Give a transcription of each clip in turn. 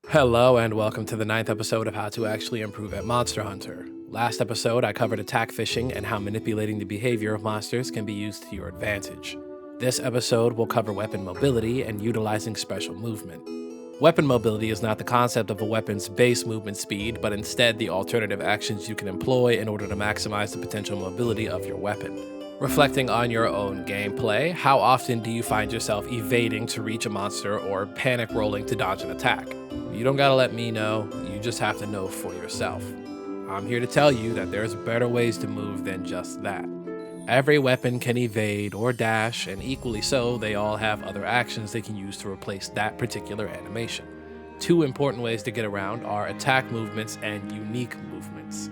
Hello and welcome to the 9th episode of How to Actually Improve at Monster Hunter. Last episode, I covered attack fishing and how manipulating the behavior of monsters can be used to your advantage. This episode will cover weapon mobility and utilizing special movement. Weapon mobility is not the concept of a weapon's base movement speed, but instead the alternative actions you can employ in order to maximize the potential mobility of your weapon. Reflecting on your own gameplay, how often do you find yourself evading to reach a monster or panic rolling to dodge an attack? You don't gotta let me know, you just have to know for yourself. I'm here to tell you that there's better ways to move than just that. Every weapon can evade or dash, and equally so, they all have other actions they can use to replace that particular animation. Two important ways to get around are attack movements and unique movements.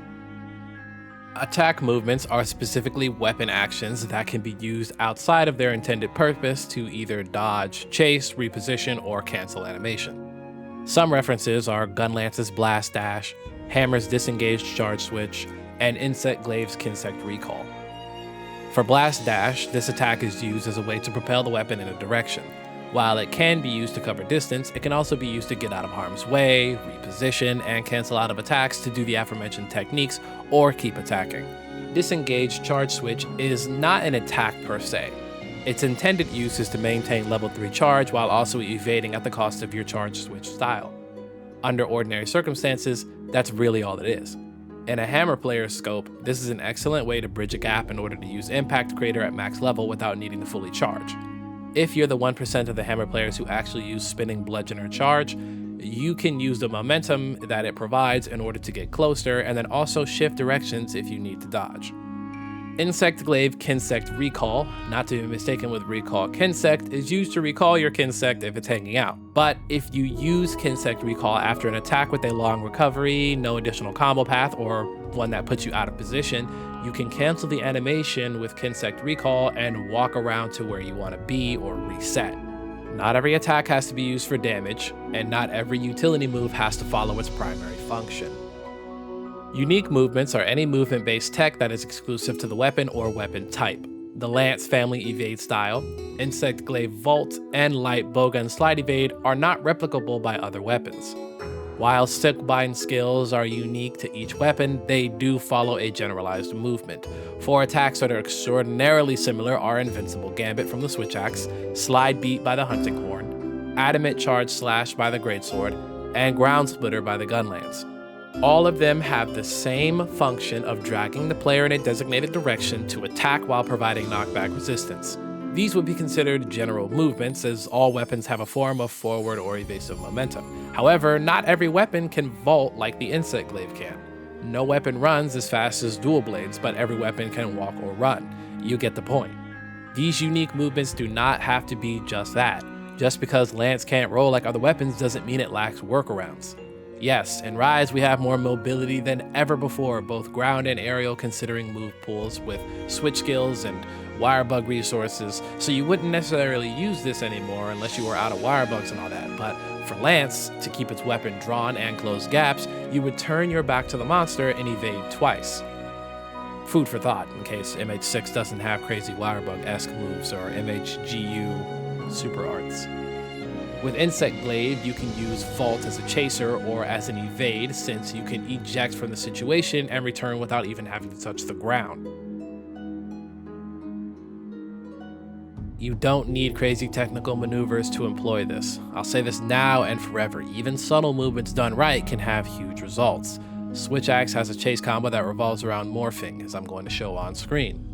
Attack movements are specifically weapon actions that can be used outside of their intended purpose to either dodge, chase, reposition, or cancel animation. Some references are Gunlance's Blast Dash, Hammer's Disengaged Charge Switch, and Glaive's Kinsect Recall. For Blast Dash, this attack is used as a way to propel the weapon in a direction. While it can be used to cover distance, it can also be used to get out of harm's way, reposition, and cancel out of attacks to do the aforementioned techniques or keep attacking. Disengaged Charge Switch is not an attack per se. Its intended use is to maintain level 3 charge while also evading at the cost of your charge switch style. Under ordinary circumstances, that's really all it is. In a Hammer player's scope, this is an excellent way to bridge a gap in order to use Impact Crater at max level without needing to fully charge. If you're the 1% of the Hammer players who actually use Spinning Bludgeon or Charge, you can use the momentum that it provides in order to get closer and then also shift directions if you need to dodge. Glaive Kinsect Recall, not to be mistaken with Recall Kinsect, is used to recall your Kinsect if it's hanging out. But if you use Kinsect Recall after an attack with a long recovery, no additional combo path, or one that puts you out of position, you can cancel the animation with Kinsect Recall and walk around to where you want to be or reset. Not every attack has to be used for damage, and not every utility move has to follow its primary function. Unique movements are any movement-based tech that is exclusive to the weapon or weapon type. The Lance family evade style, Insect Glaive Vault, and Light Bowgun Slide Evade are not replicable by other weapons. While stick-bind skills are unique to each weapon, they do follow a generalized movement. Four attacks that are extraordinarily similar are Invincible Gambit from the Switch Axe, Slide Beat by the Hunting Horn, Adamant Charge Slash by the Greatsword, and Ground Splitter by the Gunlance. All of them have the same function of dragging the player in a designated direction to attack while providing knockback resistance. These would be considered general movements, as all weapons have a form of forward or evasive momentum. However, not every weapon can vault like the Insect Glaive can. No weapon runs as fast as dual blades, but every weapon can walk or run. You get the point. These unique movements do not have to be just that. Just because Lance can't roll like other weapons doesn't mean it lacks workarounds. Yes, in Rise we have more mobility than ever before, both ground and aerial, considering move pools with switch skills and wire bug resources, so you wouldn't necessarily use this anymore unless you were out of wire bugs and all that. But for Lance, to keep its weapon drawn and close gaps, you would turn your back to the monster and evade twice. Food for thought, in case MH6 doesn't have crazy wirebug-esque moves or MHGU super arts. With Insect Glaive, you can use Vault as a chaser or as an evade, since you can eject from the situation and return without even having to touch the ground. You don't need crazy technical maneuvers to employ this. I'll say this now and forever, even subtle movements done right can have huge results. Switch Axe has a chase combo that revolves around morphing, as I'm going to show on screen.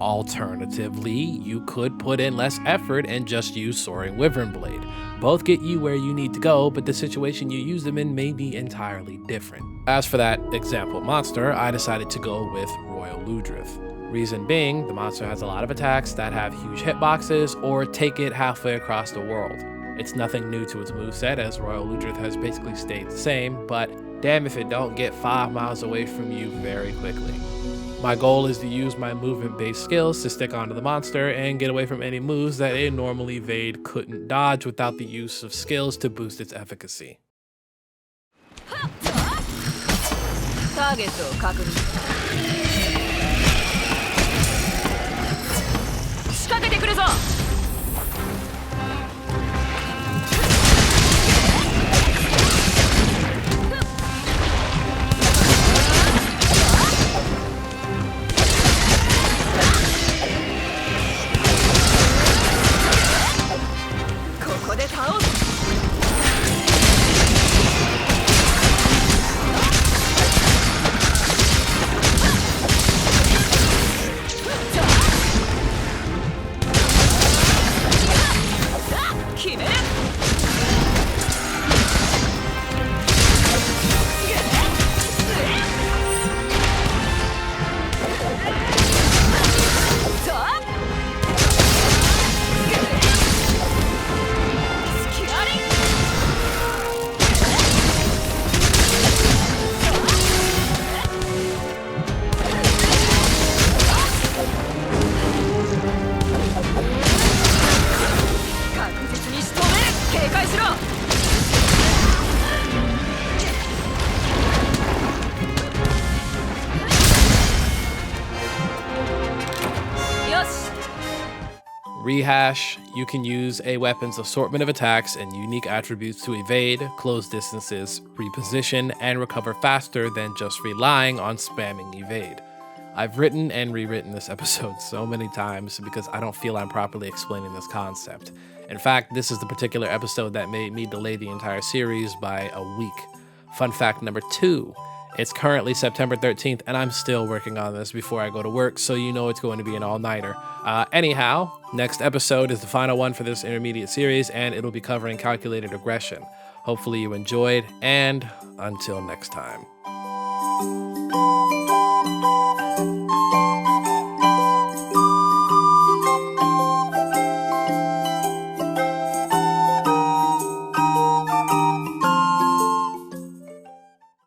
Alternatively, you could put in less effort and just use Soaring Wyvern Blade. Both get you where you need to go, but the situation you use them in may be entirely different. As for that example monster, I decided to go with Royal Ludroth. Reason being, the monster has a lot of attacks that have huge hitboxes or take it halfway across the world. It's nothing new to its moveset, as Royal Ludroth has basically stayed the same, but damn if it don't get 5 miles away from you very quickly. My goal is to use my movement-based skills to stick onto the monster and get away from any moves that a normal evade couldn't dodge without the use of skills to boost its efficacy. Rehash, you can use a weapon's assortment of attacks and unique attributes to evade, close distances, reposition, and recover faster than just relying on spamming evade. I've written and rewritten this episode so many times because I don't feel I'm properly explaining this concept. In fact, this is the particular episode that made me delay the entire series by a week. Fun fact number 2. It's currently September 13th, and I'm still working on this before I go to work, so you know it's going to be an all-nighter. Anyhow, next episode is the final one for this intermediate series, and it'll be covering calculated aggression. Hopefully you enjoyed, and until next time.